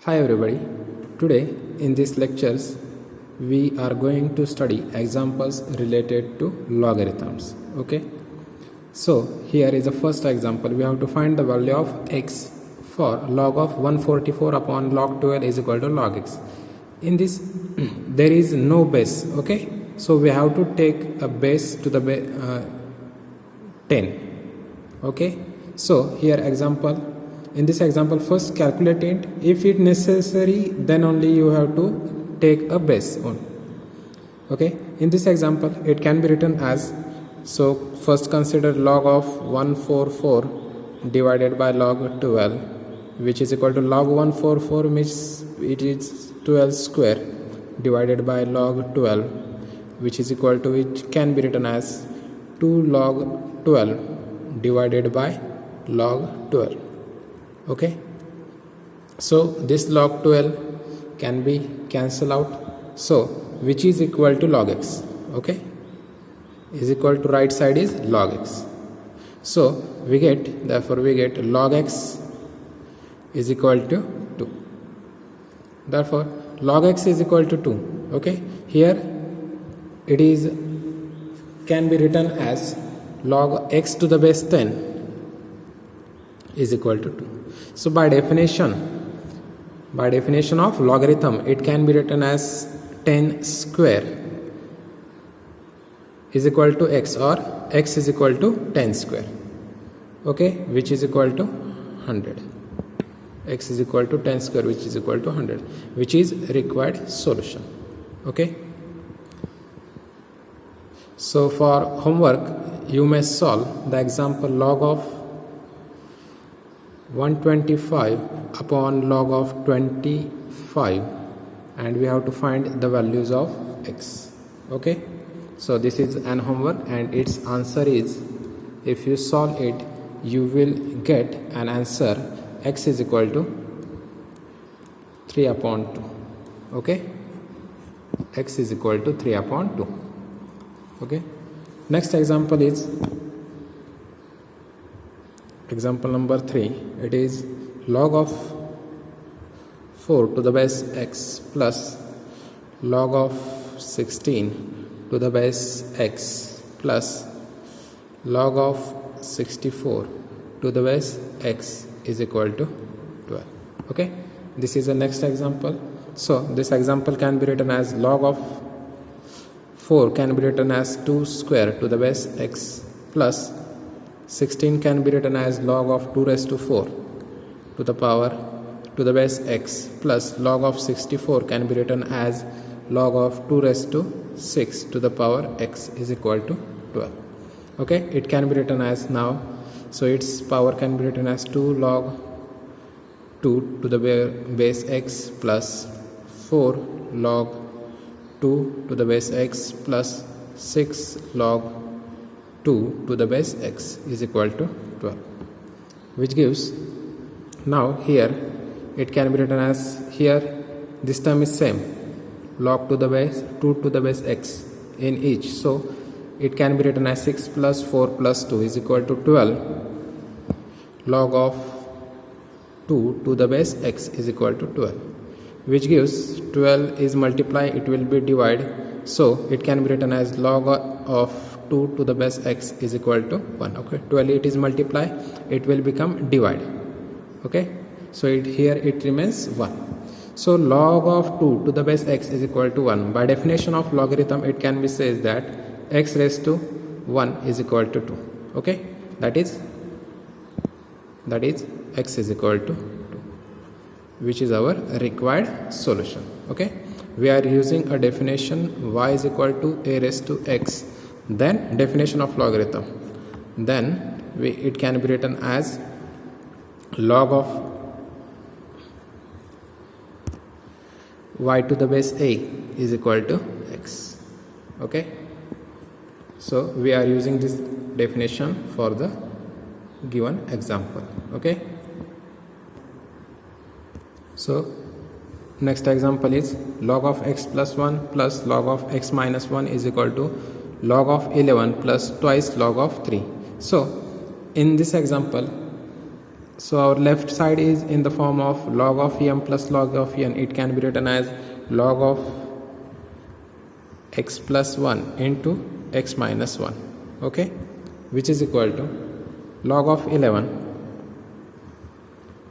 Hi everybody. Today in these lectures we are going to study examples related to logarithms. Okay. So here is the first example. We have to find the value of x for log of 144 upon log 12 is equal to log x. In this there is no base. Okay. So we have to take a base to the 10. Okay. So here example. In this example, first calculate it. If it necessary, then only you have to take a base on. Okay. In this example, it can be written as, so first consider log of 144 divided by log 12, which is equal to log 144, which it is 12 square divided by log 12, which is equal to, which can be written as 2 log 12 divided by log 12. Okay, so this log 12 can be cancelled out, so which is equal to log x. Okay, is equal to right side is log x, so we get, therefore we get log x is equal to 2. Therefore log x is equal to 2. Okay, here it is can be written as log x to the base 10 is equal to 2. So by definition of logarithm, it can be written as 10 square is equal to x, or x is equal to 10 square. Okay, which is equal to 100. X is equal to 10 square, which is equal to 100, which is required solution. Okay. So for homework, you may solve the example log of 125 upon log of 25, and we have to find the values of x. Okay, so this is an homework and its answer is, if you solve it, you will get an answer x is equal to 3 upon 2. Okay, x is equal to 3 upon 2. Okay, next example is example number 3. It is log of 4 to the base x plus log of 16 to the base x plus log of 64 to the base x is equal to 12. Okay, this is the next example. So this example can be written as log of 4 can be written as 2 square to the base x plus 16 can be written as log of 2 raised to 4 to the power to the base x plus log of 64 can be written as log of 2 raised to 6 to the power x is equal to 12. Okay, it can be written as now, so its power can be written as 2 log 2 to the base x plus 4 log 2 to the base x plus 6 log 2 to the base x is equal to 12, which gives, now here it can be written as, here this term is same, log to the base 2 to the base x in each, so it can be written as 6 plus 4 plus 2 is equal to 12 log of 2 to the base x is equal to 12, which gives 12 is multiply, it will be divide, so it can be written as log of 2 to the base x is equal to 1. Okay, 12 it is multiply, it will become divide. Okay, so here it remains 1. So log of 2 to the base x is equal to 1. By definition of logarithm, it can be said that x raised to 1 is equal to 2. Okay, that is x is equal to 2, which is our required solution. Okay, we are using a definition y is equal to a raised to x, then definition of logarithm, then it can be written as log of y to the base a is equal to x. Okay, so we are using this definition for the given example. Okay, so next example is log of x plus 1 plus log of x minus 1 is equal to log of 11 plus twice log of 3. So in this example, So our left side is in the form of log of m plus log of n. It can be written as log of x plus 1 into x minus 1, okay, which is equal to log of 11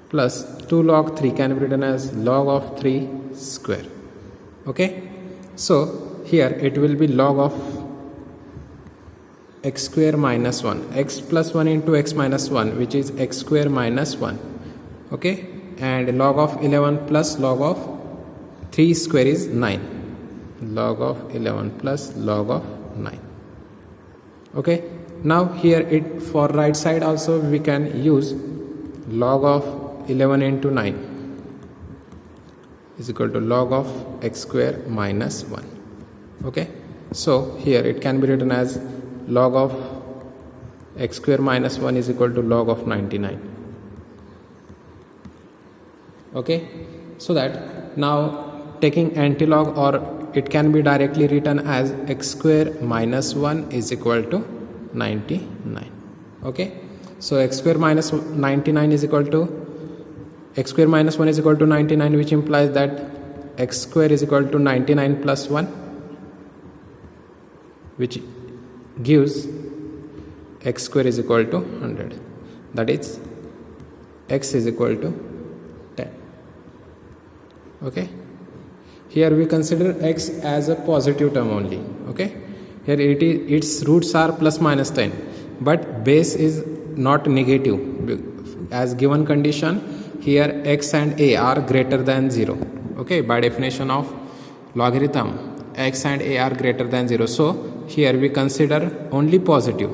plus 2 log 3 can be written as log of 3 square, okay. So here it will be log of x square minus 1, x plus 1 into x minus 1, which is x square minus 1, okay, and log of 11 plus log of 3 square is 9, log of 11 plus log of 9, okay. Now here it for right side also we can use log of 11 into 9 is equal to log of x square minus 1, okay. So here it can be written as log of x square minus 1 is equal to log of 99, okay. So that now taking antilog, or it can be directly written as x square minus 1 is equal to 99, okay. So x square minus 99 is equal to x square minus 1 is equal to 99, which implies that x square is equal to 99 plus 1, which gives x square is equal to 100, that is x is equal to 10, okay. Here we consider x as a positive term only, okay. Here its roots are plus minus 10, but base is not negative, as given condition here x and a are greater than 0, okay. By definition of logarithm, x and a are greater than 0, so here we consider only positive,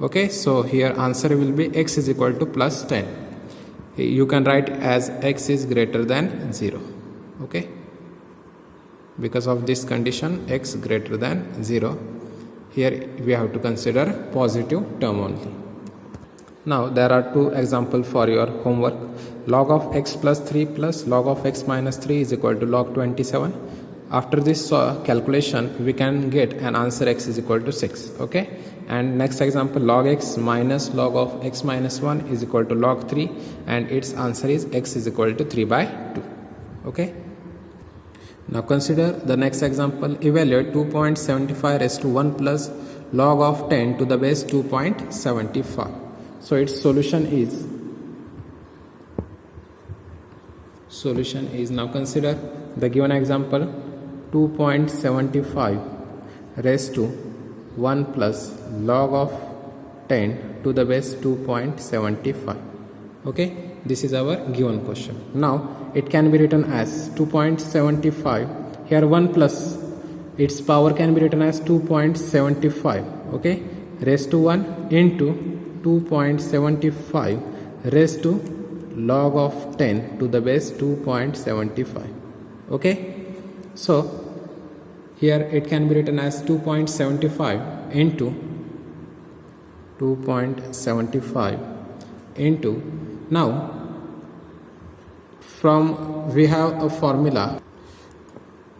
okay. So here answer will be x is equal to plus 10. You can write as x is greater than 0, okay. Because of this condition x greater than 0, here we have to consider positive term only. Now there are two examples for your homework. Log of x plus 3 plus log of x minus 3 is equal to log 27. After this calculation we can get an answer x is equal to 6, okay. And next example, log x minus log of x minus 1 is equal to log 3, and its answer is x is equal to 3 by 2, okay. Now consider the next example. Evaluate 2.75 raised to 1 plus log of 10 to the base 2.75. So its solution is now consider the given example. 2.75 raised to 1 plus log of 10 to the base 2.75, okay. This is our given question. Now it can be written as 2.75, here 1 plus its power can be written as 2.75, okay, raised to 1 into 2.75 raised to log of 10 to the base 2.75, okay. So here it can be written as 2.75 into 2.75 into, now from we have a formula,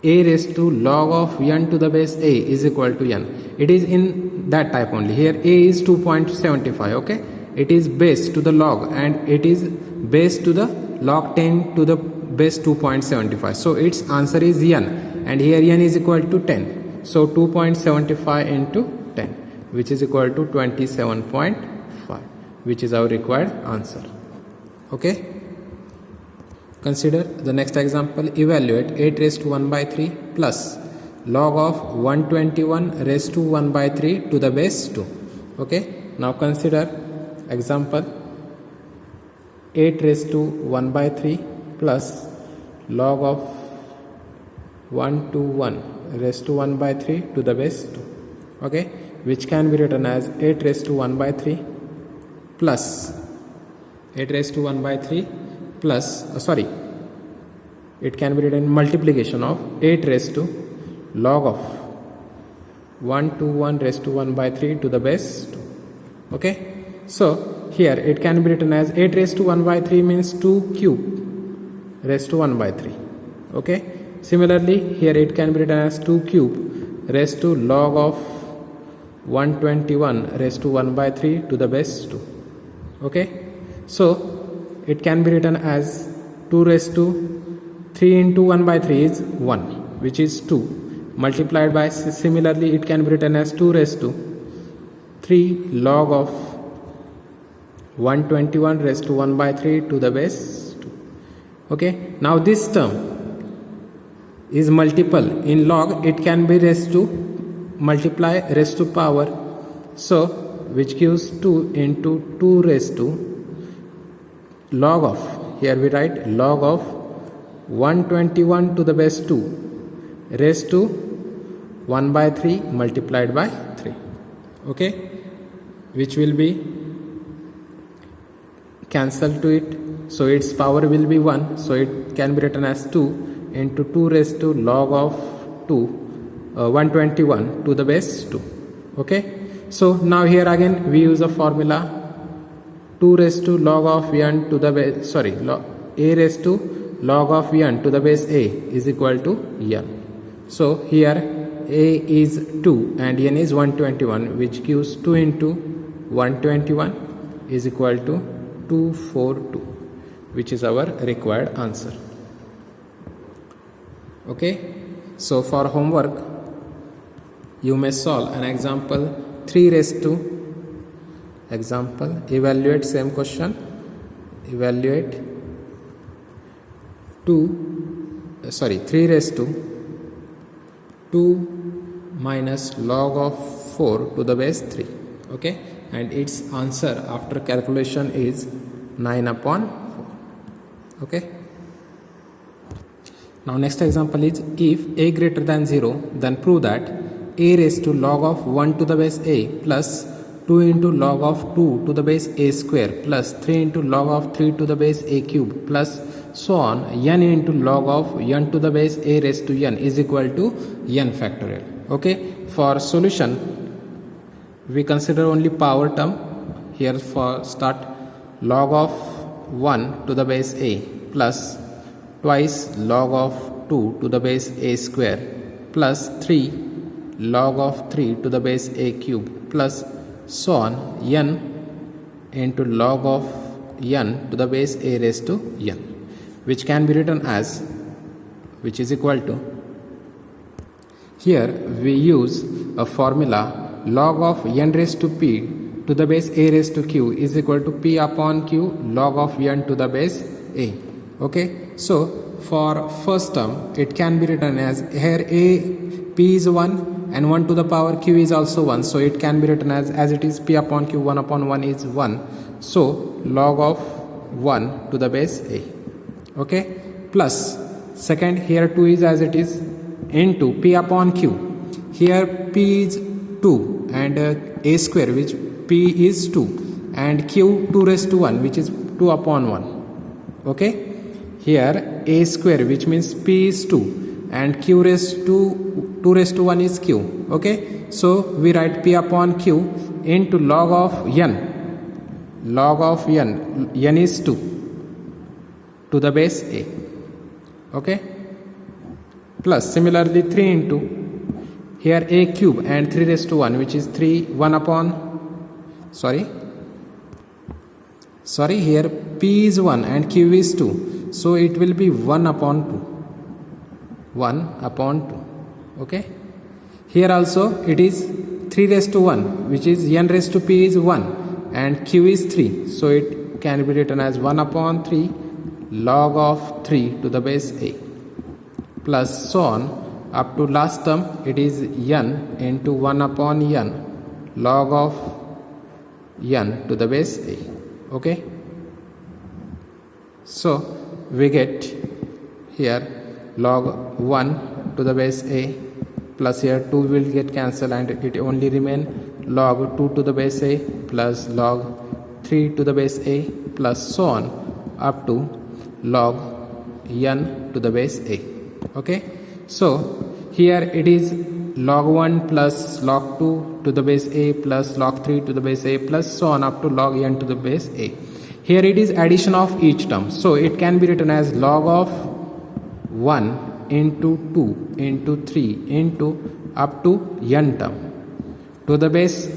a raised to log of n to the base a is equal to n. It is in that type only. Here a is 2.75, okay. It is base to the log and it is base to the log 10 to the base 2.75. So its answer is n, and here n is equal to 10. So 2.75 into 10, which is equal to 27.5, which is our required answer, okay. Consider the next example. Evaluate 8 raised to 1 by 3 plus log of 121 raised to 1 by 3 to the base 2, okay. Now consider example 8 raised to 1 by 3 plus log of 121 raised to 1 by 3 to the base 2, okay, which can be written as 8 raised to 1 by 3 plus 8 raised to 1 by 3 plus it can be written multiplication of 8 raised to log of 121 raised to 1 by 3 to the base 2, okay. So here it can be written as 8 raised to 1 by 3 means 2 cube raised to 1 by 3, okay. Similarly here it can be written as 2 cube raised to log of 121 raised to 1 by 3 to the base 2, okay. So it can be written as 2 raised to 3 into 1 by 3 is 1, which is 2, multiplied by, similarly it can be written as 2 raised to 3 log of 121 raised to 1 by 3 to the base 2. Okay, now this term is multiple in log, it can be raised to multiply raised to power, so which gives 2 into 2 raised to log of, here we write log of 121 to the base 2 raised to 1 by 3 multiplied by 3. Okay, which will be cancelled to it, so its power will be 1, so it can be written as 2 into 2 raised to log of 121 to the base 2. Okay, so now here again we use a formula 2 raised to log of n to the base, a raised to log of n to the base a is equal to n. So here a is 2 and n is 121, which gives 2 into 121 is equal to 242, which is our required answer. Okay, so for homework you may solve an example 3 raised to, example, evaluate same question, evaluate 3 raised to 2 minus log of 4 to the base 3. Okay, and its answer after calculation is 9 upon 4. Okay, now next example is, if a greater than 0, then prove that a raised to log of 1 to the base a plus 2 into log of 2 to the base a square plus 3 into log of 3 to the base a cube plus so on n into log of n to the base a raised to n is equal to n factorial. Okay, for solution we consider only power term. Here for start, log of 1 to the base a plus twice log of 2 to the base a square plus 3 log of 3 to the base a cube plus so on n into log of n to the base a raised to n, which can be written as, which is equal to, here we use a formula log of n raised to p to the base a raised to q is equal to p upon q log of n to the base a. Okay, so for first term it can be written as, here a p is 1 and 1 to the power q is also 1, so it can be written as it is p upon q 1 upon 1 is 1, so log of 1 to the base a. Okay, plus second, here 2 is as it is into p upon q, here p is 2 and a square, which p is 2, and q 2 raised to 1, which is 2 upon 1. Okay, here a square, which means p is 2 and q raised to 2 raised to 1 is q. Okay, so we write p upon q into log of n, log of n is 2 to the base a. Okay, plus similarly 3 into, here a cube and 3 raised to 1, which is 1 upon, here p is 1 and q is 2, so it will be 1 upon 2, 1 upon 2. Okay, here also it is 3 raised to 1, which is n raised to p is 1 and q is 3, so it can be written as 1 upon 3 log of 3 to the base a plus so on up to last term, it is n into 1 upon n log of n to the base a. Okay, so we get here log 1 to the base a plus here 2 will get cancelled and it only remain log 2 to the base a plus log 3 to the base a plus so on up to log n to the base a. Okay, so here it is log 1 plus log 2 to the base a plus log 3 to the base a plus so on up to log n to the base a. Here it is addition of each term, so it can be written as log of 1 into 2 into 3 into up to n term to the base,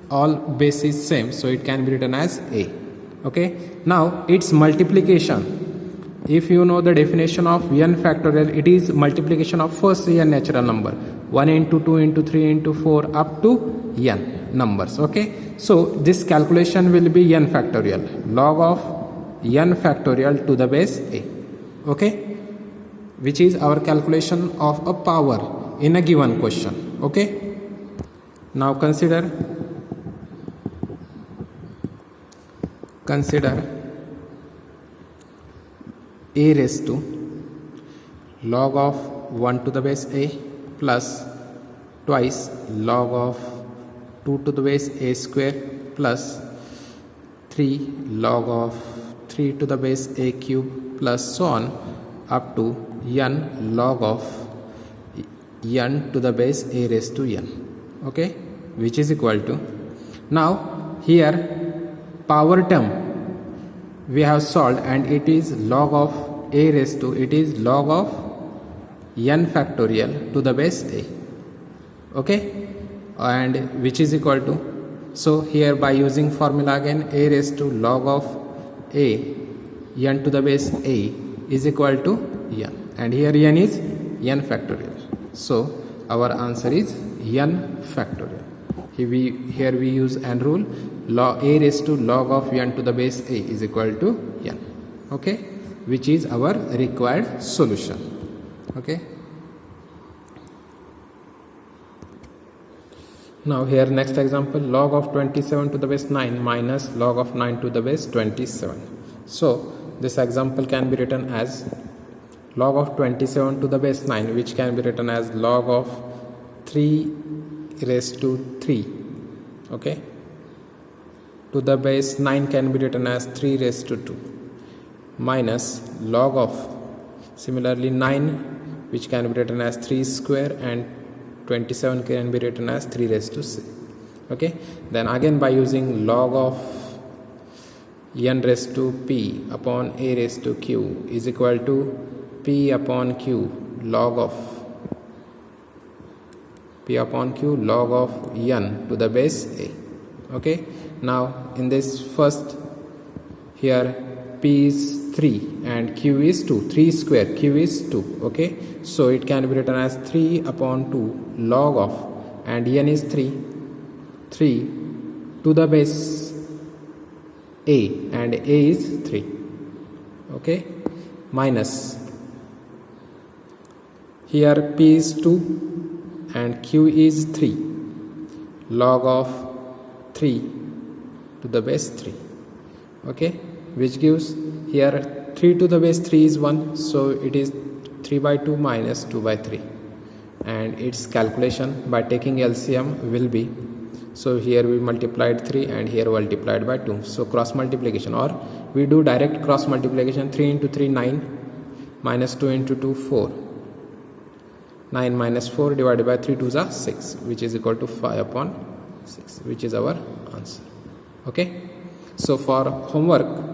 all base is same, so it can be written as a. Okay, now its multiplication. If you know the definition of n factorial, it is multiplication of first n natural number, 1 into 2 into 3 into 4 up to n numbers. Okay, so this calculation will be n factorial, log of n factorial to the base a. Okay, which is our calculation of a power in a given question. Okay, now consider a raised to log of 1 to the base a plus twice log of 2 to the base a square plus 3 log of 3 to the base a cube plus so on up to n log of n to the base a raised to n. Okay, which is equal to, now here power term we have solved and it is log of a raised to, it is log of n factorial to the base a. Okay, and which is equal to, so here by using formula again, a raised to log of a n to the base a is equal to n, and here n is n factorial, so our answer is n factorial. Here we use n rule, log a raised to log of n to the base a is equal to n. Okay, which is our required solution. Okay, now here next example, log of 27 to the base 9 minus log of 9 to the base 27. So this example can be written as log of 27 to the base 9, which can be written as log of 3 raised to 3. Okay, to the base 9 can be written as 3 raised to 2 minus log of similarly 9, which can be written as 3 square, and 27 can be written as 3 raised to 6. Okay, then again by using log of n raised to p upon a raised to q is equal to p upon q log of log of n to the base a. Okay, now in this first, here p is 3 and q is 2, 3 square, q is 2. Okay, so it can be written as 3 upon 2 log of, and n is 3 to the base a, and a is 3. Okay, minus here p is 2 and q is 3 log of 3 to the base 3. Okay, which gives here 3 to the base 3 is 1, so it is 3 by 2 minus 2 by 3, and its calculation by taking LCM will be, so here we multiplied 3 and here multiplied by 2, so cross multiplication, or we do direct cross multiplication, 3 into 3 9 minus 2 into 2 4, 9 minus 4 divided by 3 2s are 6, which is equal to 5 upon 6, which is our answer. Okay, so for homework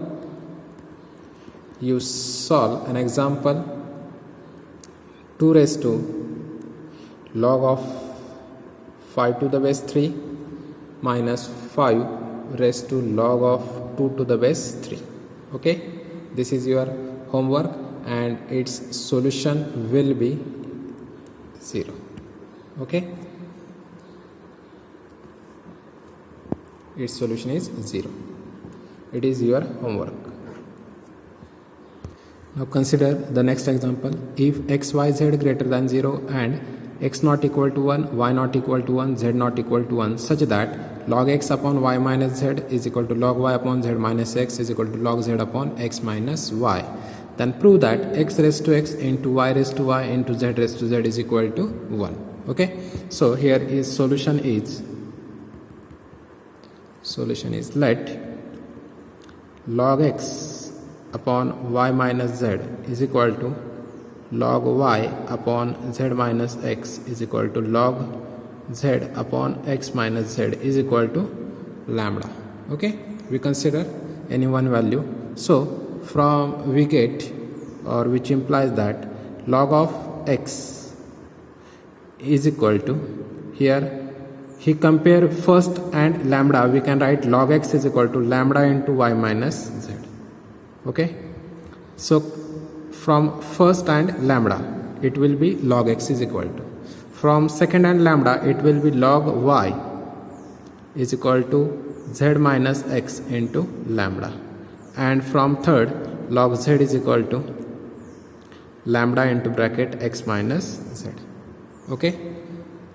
you solve an example 2 raised to log of 5 to the base 3 minus 5 raised to log of 2 to the base 3. Okay, this is your homework and its solution will be 0. Okay, its solution is 0. It is your homework. Now consider the next example. If x, y, z greater than 0 and x not equal to 1, y not equal to 1, z not equal to 1, such that log x upon y minus z is equal to log y upon z minus x is equal to log z upon x minus y, then prove that x raised to x into y raised to y into z raised to z is equal to 1. Okay, so here is solution is let log x upon y minus z is equal to log y upon z minus x is equal to log z upon x minus z is equal to lambda. Okay, we consider any one value, so from we get, or which implies that log of x is equal to, here he compare first and lambda, we can write log x is equal to lambda into y minus z. Okay, so from first and lambda it will be log x is equal to, from second and lambda it will be log y is equal to z minus x into lambda, and from third log z is equal to lambda into bracket x minus z. Okay,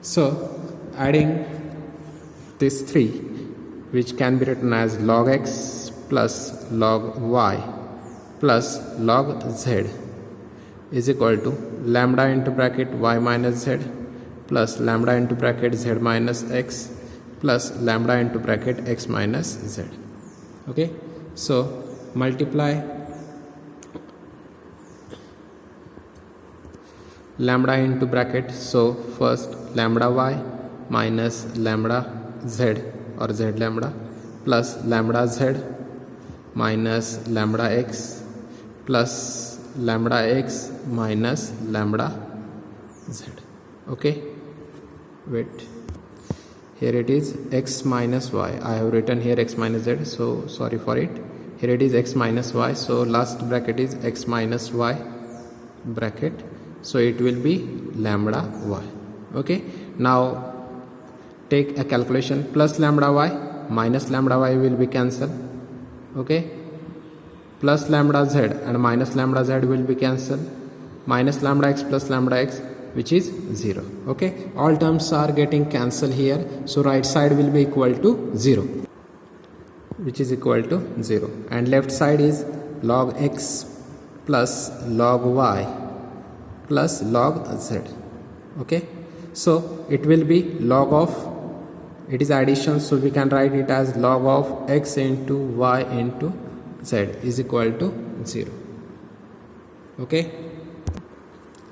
so adding these three, which can be written as log x plus log y plus log z is equal to lambda into bracket y minus z plus lambda into bracket z minus x plus lambda into bracket x minus z. Okay, so multiply lambda into bracket, so first lambda y minus lambda z or z lambda plus lambda z minus lambda x plus lambda x minus lambda z. Okay, wait, here it is x minus y, I have written here x minus z, so sorry for it. Here it is x minus y, so last bracket is x minus y bracket, so it will be lambda y. Okay, now take a calculation, plus lambda y minus lambda y will be cancelled. Okay, plus lambda z and minus lambda z will be cancelled, minus lambda x plus lambda x, which is 0. Okay, all terms are getting cancelled here, so right side will be equal to 0, which is equal to 0, and left side is log x plus log y plus log z. Okay, so it will be log of, it is addition, so we can write it as log of x into y into z is equal to 0. Okay,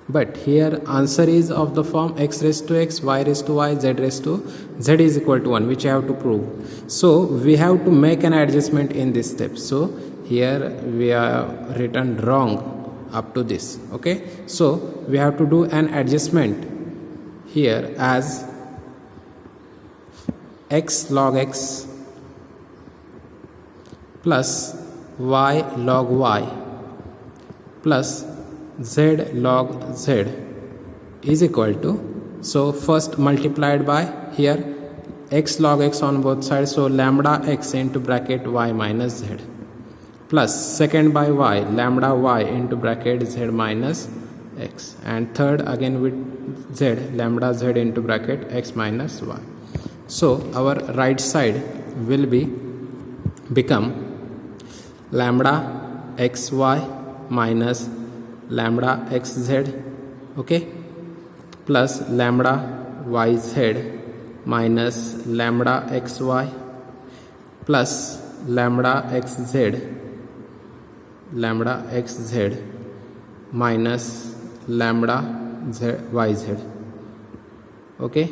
but here answer is of the form x raised to x, y raised to y, z raised to z is equal to 1, which I have to prove. So we have to make an adjustment in this step, so here we are written wrong up to this. Okay, so we have to do an adjustment here as x log x plus y log y plus z log z is equal to, so first multiplied by here x log x on both sides, so lambda x into bracket y minus z plus second by y lambda y into bracket z minus x, and third again with z lambda z into bracket x minus y. So our right side will be become lambda xy minus lambda xz, okay, plus lambda yz minus lambda xy plus lambda xz minus lambda yz. Okay,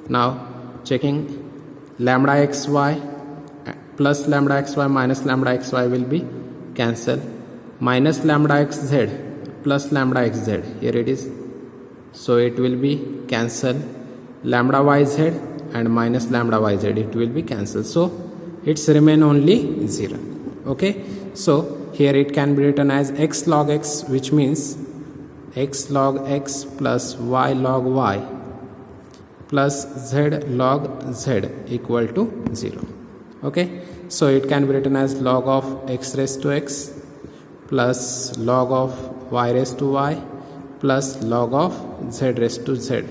now checking lambda xy plus lambda xy minus lambda xy will be cancelled, minus lambda xz plus lambda xz, here it is, so it will be cancelled, lambda yz and minus lambda yz, it will be cancelled, so it's remain only 0. Okay, so here it can be written as x log x, which means x log x plus y log y plus z log z equal to 0. Okay, so it can be written as log of x raised to x plus log of y raised to y plus log of z raised to z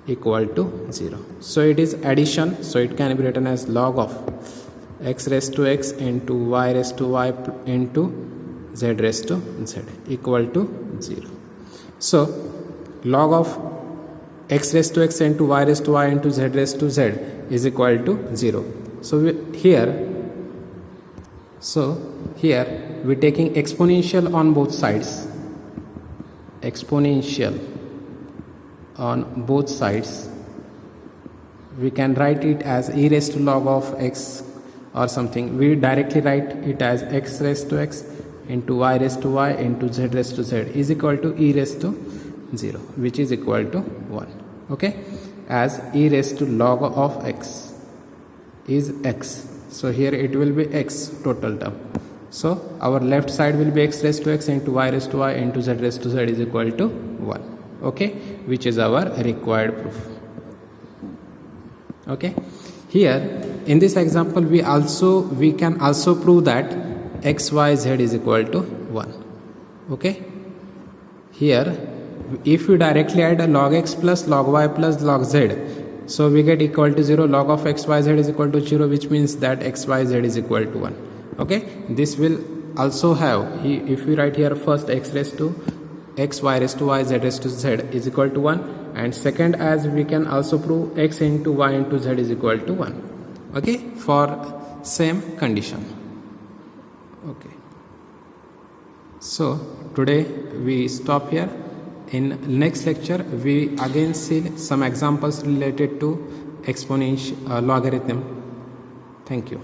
equal to 0. So it is addition, so it can be written as log of x raised to x into y raised to y into z raised to z equal to 0. So log of x raised to x into y raised to y into z raised to z is equal to 0. So here we taking exponential on both sides, exponential on both sides, we can write it as e raised to log of x or something. We directly write it as x raised to x into y raised to y into z raised to z is equal to e raised to 0, which is equal to 1. Okay, as e raised to log of x is x. So here it will be x total term. So our left side will be x raised to x into y raised to y into z raised to z is equal to 1. Okay, which is our required proof. Okay, here in this example we can also prove that x y z is equal to 1. Okay, here if we directly add log x plus log y plus log z, so we get equal to 0. Log of x y z is equal to 0, which means that x y z is equal to 1. Okay, this will also have, if we write here first x raised to x y raised to y z raised to z is equal to 1, and second as we can also prove x into y into z is equal to 1. Okay, for same condition. Okay, so today we stop here. In next lecture we again see some examples related to exponential logarithm. Thank you.